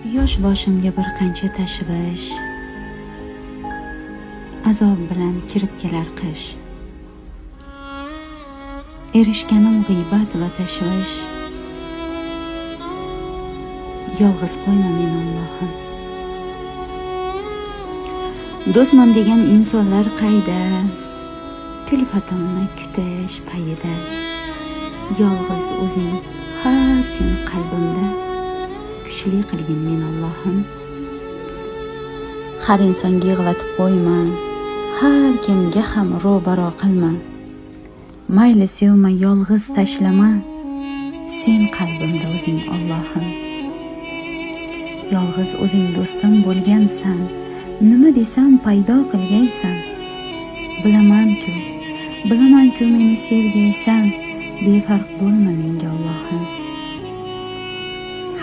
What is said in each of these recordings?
Yosh boshimga bir qancha tashvish, azob bilan kirib kelar qish. Erishganim g'iybat va tashvish, yolg'iz qo'yma meni Allohim. Do'stman degan insonlar qayda, kulfatimni kutish payida. Yolg'iz o'zing har kun qalbimda, kuchli qilgin meni Allohim. Har insonga yig'latib qo'yma, har kimga ham ro'baro qilma. Mayli sevma, yolg'iz tashlama, sen qalbimda o'zing Allohim. Yolg'iz o'zing do'stim bo'lgansan, nima desam paydo qilgaysan. Bilaman-ku meni sevgaysan, befarq bo'lma menga Allohim.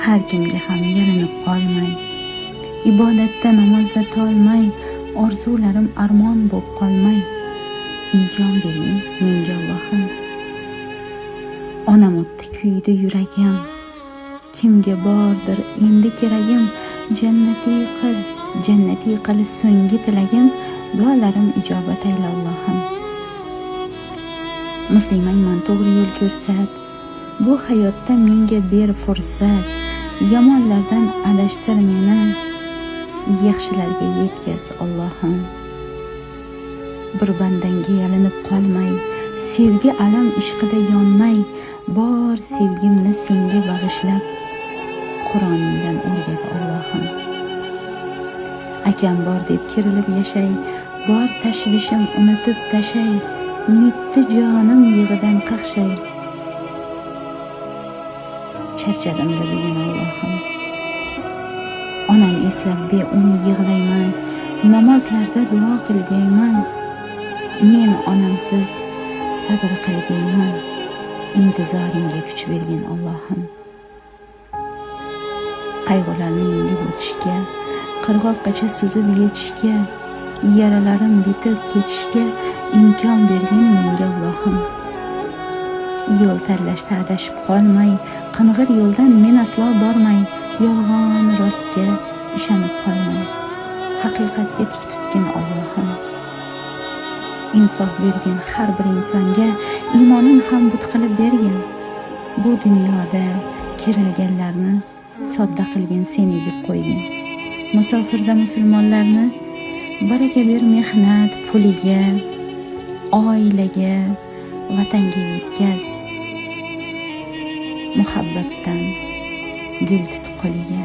Har kimga ham yalinib qolmay, ibodatda namozda tolmay, orzularim armon bo'lib qolmay, imkon bering menga Allohim. Onam o'tdi kuydi yuragim, kimga bordir endi keragim. Jannatiy qil so'nggi tilagim, duolarim ijobat ayla Allohim. Muslimanman, to'g'ri yo'l ko'rsat, bu hayotda menga ber fursat. Yomonlardan adashtir meni, yaxshilarga yetkaz Allohim. Bir bandanga yalinib qolmay, sevgi alam ishqida yonmay, bor sevgimni senga bag'ishlab, Qur'oningdan o'rgat Allohim. Akam bor deb kerilib yashay, bor tashvishim unutib tashay, umidni jonim yig'idan qaqshay. Charchadim da bugun Allohim. Onam eslab beuni yig'layman, namozlarda duo qilgayman. Men onamsiz sabr qilgayman, intizoringga kuch bergin Allohim. Qayg'ularni yengib o'tishga, qirg'oqqacha suzib yetishga, yaralarim bitib ketishga imkon bergin menga Allohim. Yo'l tanlashda adashib qolmay, qing'ir yo'ldan men aslo bormay, yolg'on rostga ishonib qolmay, haqiqatga tik tutgin Allohim. Insof bergin har bir insonga, iymonin ham but qilib bergin. Bu dunyoda kerilganlarni sodda qilgin, sen egib qo'ygin. Musofirda musulmonlarni baraka ber mehnat puliga, oilaga, vatanga yetkaz. Muhabbatdan gul tut qo'liga.